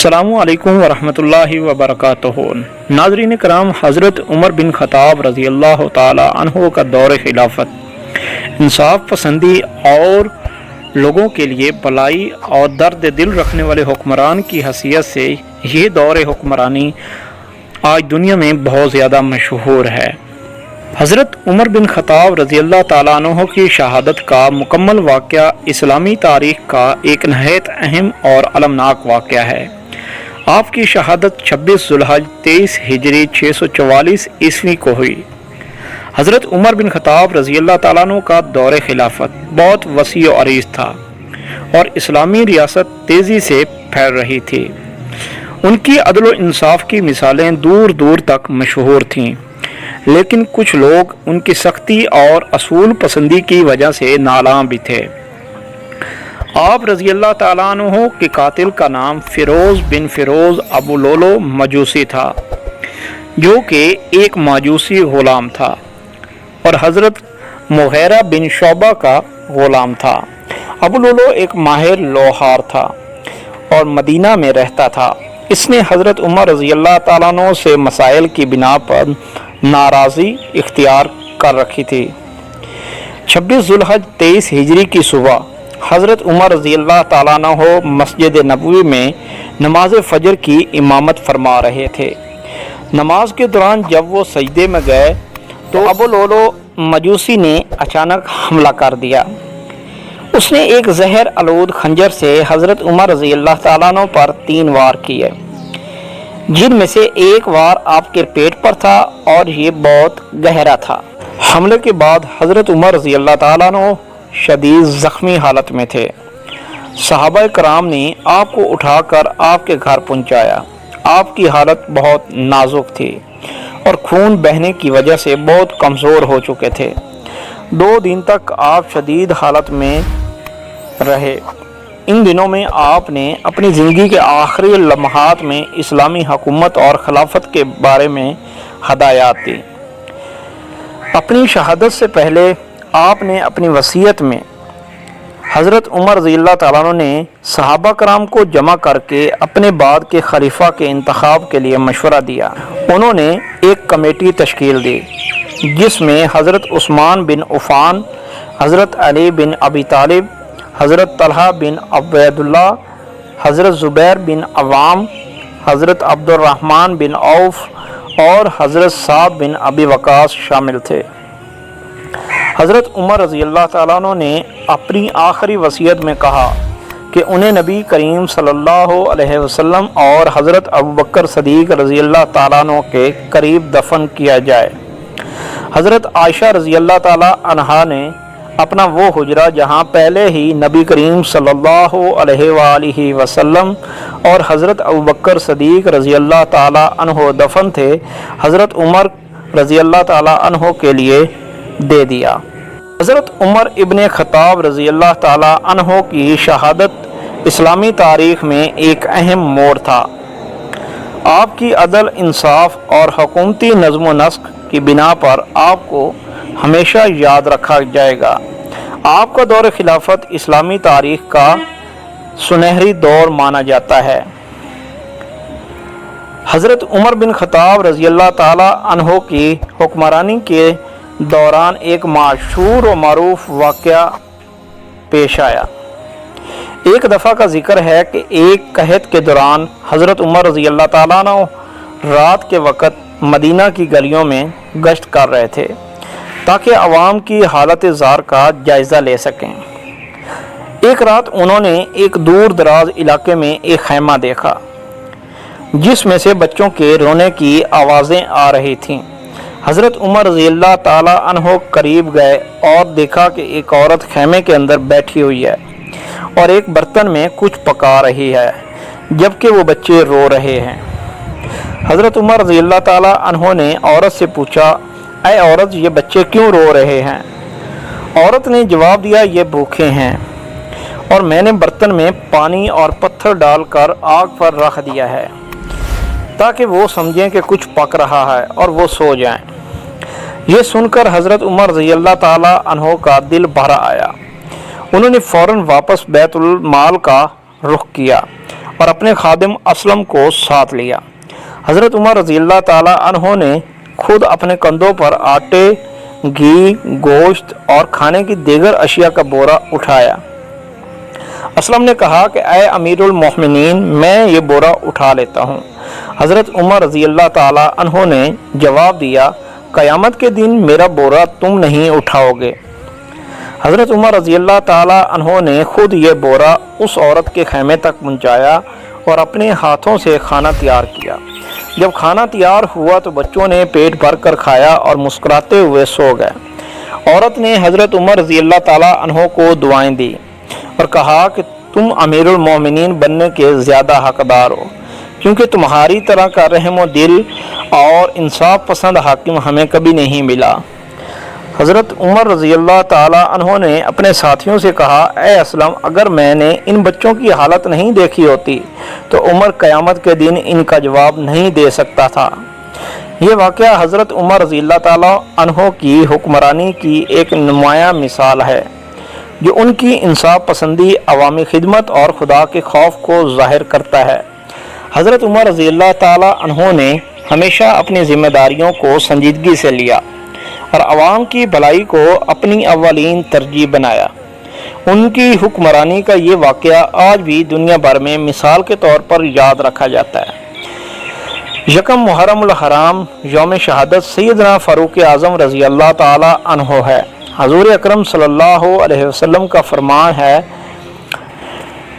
अस्सलामु अलैकुम वरहमतुल्लाहि वबरकातुहू। नाज़रीन कराम, हज़रत उमर बिन ख़त्ताब रज़ी अल्लाह ताला अन्हु का दौर खिलाफत इंसाफ पसंदी और लोगों के लिए भलाई और दर्द दिल रखने वाले हुक्मरान की हैसियत से ये दौर हुक्मरानी आज दुनिया में बहुत ज़्यादा मशहूर है। हज़रत उमर बिन ख़त्ताब रज़ी अल्लाह ताला अन्हु की शहादत का मुकम्मल वाक़या इस्लामी तारीख़ का एक नहायत अहम और अलमनाक वाक़या है। आपकी शहादत 26 ज़ुल्हज 23 हिजरी 644 ईस्वी को हुई। हज़रत उमर बिन ख़त्ताब रज़ी अल्लाह ताला अन्हु का दौर खिलाफत बहुत वसी और अरीज़ था और इस्लामी रियासत तेज़ी से फैल रही थी। उनकी अदल व इंसाफ की मिसालें दूर दूर तक मशहूर थीं, लेकिन कुछ लोग उनकी सख्ती और असूल पसंदी की वजह से नालां भी थे। आप रज़ी अल्लाह ताला अन्हु के कातिल का नाम फ़िरोज़ बिन फ़िरोज़ अबू लोलो मजूसी था, जो कि एक माजूसी ग़ुलाम था, और हज़रत मुग़ीरा बिन शोबा का ग़ुलाम था। अबू लोलो एक माहिर लोहार था और मदीना में रहता था। इसने हज़रत उमर रज़ी अल्लाह ताला अन्हु से मसाइल की बिना पर नाराज़ी इख्तियार कर रखी थी। 26 ज़ुल्हज 23 हिजरी की सुबह हज़रत उमर रज़ी अल्लाह ताला अन्हु मस्जिद नबवी में नमाज फ़जर की इमामत फरमा रहे थे। नमाज के दौरान जब वो सजदे में गए तो अबू लोलो मजूसी ने अचानक हमला कर दिया। उसने एक जहर आलूद खंजर से हज़रत उमर रज़ी अल्लाह ताला अन्हु पर 3 वार किए, जिनमें से एक वार आपके पेट पर था और ये बहुत गहरा था। हमले के बाद हज़रत उमर रज़ी अल्लाह ताला अन्हु शदीद ज़ख्मी हालत में थे। सहाबा कराम ने आपको उठाकर आपके घर पहुंचाया। आपकी हालत बहुत नाजुक थी और खून बहने की वजह से बहुत कमज़ोर हो चुके थे। 2 दिन तक आप शदीद हालत में रहे। इन दिनों में आपने अपनी ज़िंदगी के आखिरी लम्हात में इस्लामी हुकूमत और खिलाफत के बारे में हदायत दी। अपनी शहादत से पहले आपने अपनी वसीयत में हज़रत उमर रज़ी अल्लाह ताला अन्हु ने सहाबा कराम को जमा करके अपने बाद के खलीफा के इंतखाब के लिए मशवरा दिया। उन्होंने एक कमेटी तश्कील दी, जिसमें हज़रत उस्मान बिन उफ़ान, हज़रत अली बिन अबी तालिब, हज़रत तलहा बिन अबैदुल्लाह, हज़रत ज़ुबैर बिन अवाम, हज़रत अब्दुर्रहमान बिन औफ और हज़रत साद बिन अबी वक़ास शामिल थे। हज़रत उमर रज़ी अल्लाह ताला अन्हु ने अपनी आखिरी वसीयत में कहा कि उन्हें नबी करीम सल्लल्लाहु अलैहि वसल्लम और हज़रत अबू बकर सदीक़ रज़ी अल्लाह ताला अन्हु के करीब दफन किया जाए। हज़रत आयशा रज़ी अल्लाह ताला अन्हा ने अपना वो हुजरा जहाँ पहले ही नबी करीम सल्लल्लाहु अलैहि वसल्लम और हज़रत अबू बकर सदीक़ रज़ी अल्लाह ताला अन्हु दफन थे, हज़रत उमर रज़ी अल्लाह ताला अन्हु के लिए दे दिया। हज़रत उमर इब्ने ख़त्ताब रज़ी अल्लाह ताला अन्हु की शहादत इस्लामी तारीख़ में एक अहम मोड़ था। आपकी अदल, इंसाफ और हुकूमती नज़्म व नस्क की बिना पर आपको हमेशा याद रखा जाएगा। आपका दौर खिलाफत इस्लामी तारीख़ का सुनहरी दौर माना जाता है। हज़रत उमर बिन ख़त्ताब रज़ी अल्लाह ताला अन्हु की हुक्मरानी के दौरान एक मशहूर व मारूफ वाक़या पेश आया। एक दफ़ा का जिक्र है कि एक कहत के दौरान हज़रत उमर रज़ी अल्लाह ताला अन्हु रात के वक़्त मदीना की गलियों में गश्त कर रहे थे, ताकि अवाम की हालत ज़ार का जायज़ा ले सकें। एक रात उन्होंने एक दूर दराज इलाके में एक खैमा देखा, जिसमें से बच्चों के रोने की आवाज़ें आ रही थीं। हज़रत उमर रज़ी अल्लाह ताला अन्हु करीब गए और देखा कि एक औरत खैमे के अंदर बैठी हुई है और एक बर्तन में कुछ पका रही है, जबकि वो बच्चे रो रहे हैं। हज़रत उमर रज़ी अल्लाह ताला अन्हु ने औरत से पूछा, ऐ औरत, ये बच्चे क्यों रो रहे हैं? औरत ने जवाब दिया, ये भूखे हैं और मैंने बर्तन में पानी और पत्थर डालकर आग पर रख दिया है, ताकि वो समझें कि कुछ पक रहा है और वो सो जाएं। ये सुनकर हज़रत उमर रज़ी अल्लाह ताला अन्हु का दिल भर आया। उन्होंने फ़ौरन वापस बैतुल माल का रुख किया اور اپنے خادم اسلم کو ساتھ لیا۔ حضرت عمر رضی اللہ تعالیٰ عنہ نے خود اپنے کندھوں پر آٹے، گھی، گوشت اور کھانے کی دیگر اشیاء کا بورا اٹھایا۔ اسلم نے کہا کہ اے امیر المومنین، میں یہ بورا اٹھا لیتا ہوں۔ حضرت عمر رضی اللہ تعالیٰ عنہ نے جواب دیا، قیامت کے دن میرا بورا تم نہیں اٹھاؤ گے۔ حضرت عمر رضی اللہ تعالیٰ عنہ نے خود یہ بورا اس عورت کے خیمے تک پہنچایا اور اپنے ہاتھوں سے کھانا تیار کیا۔ جب کھانا تیار ہوا تو بچوں نے پیٹ بھر کر کھایا اور مسکراتے ہوئے سو گئے۔ عورت نے حضرت عمر رضی اللہ تعالیٰ عنہ کو دعائیں دی اور کہا کہ تم امیر المومنین بننے کے زیادہ حقدار ہو، کیونکہ تمہاری طرح کا رحم و دل اور انصاف پسند حاکم ہمیں کبھی نہیں ملا۔ حضرت عمر رضی اللہ تعالیٰ عنہ نے اپنے ساتھیوں سے کہا، اے اسلم، اگر میں نے ان بچوں کی حالت نہیں دیکھی ہوتی تو عمر قیامت کے دن ان کا جواب نہیں دے سکتا تھا۔ یہ واقعہ حضرت عمر رضی اللہ تعالیٰ عنہ کی حکمرانی کی ایک نمایاں مثال ہے، جو ان کی انصاف پسندی، عوامی خدمت اور خدا کے خوف کو ظاہر کرتا ہے۔ حضرت عمر رضی اللہ تعالیٰ عنہ نے ہمیشہ اپنی ذمہ داریوں کو سنجیدگی سے لیا اور عوام کی بھلائی کو اپنی اولین ترجیح بنایا۔ ان کی حکمرانی کا یہ واقعہ آج بھی دنیا بھر میں مثال کے طور پر یاد رکھا جاتا ہے۔ یکم محرم الحرام یوم شہادت سیدنا فاروق اعظم رضی اللہ تعالیٰ عنہ ہے۔ حضور اکرم صلی اللہ علیہ وسلم کا فرمان ہے،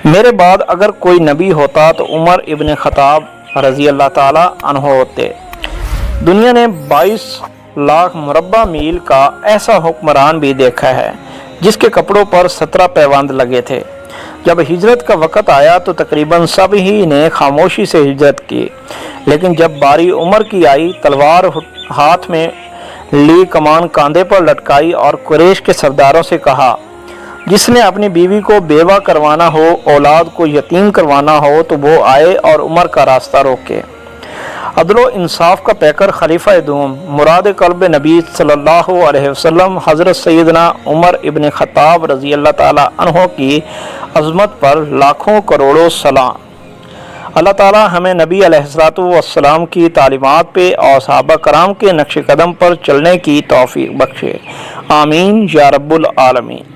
میرے بعد اگر کوئی نبی ہوتا تو عمر ابن خطاب رضی اللہ تعالیٰ عنہ ہوتے۔ دنیا نے 22 لاکھ مربع میل کا ایسا حکمران بھی دیکھا ہے جس کے کپڑوں پر 17 پیوند لگے تھے۔ جب ہجرت کا وقت آیا تو تقریباً سب ہی نے خاموشی سے ہجرت کی، لیکن جب باری عمر کی آئی، تلوار ہاتھ میں لی، کمان کاندھے پر لٹکائی اور قریش کے سرداروں سے کہا، جس نے اپنی بیوی کو بیوہ کروانا ہو، اولاد کو یتیم کروانا ہو تو وہ آئے اور عمر کا راستہ روکے۔ عدل و انصاف کا پیکر خلیفہ دوم، مراد قلب نبی صلی اللہ علیہ وسلم، حضرت سیدنا عمر ابن خطاب رضی اللہ تعالیٰ عنہ کی عظمت پر لاکھوں کروڑوں سلام۔ اللہ تعالیٰ ہمیں نبی علیہ الصلوۃ والسلام کی تعلیمات پہ اور صحابہ کرام کے نقش قدم پر چلنے کی توفیق بخشے، آمین یا رب العالمین۔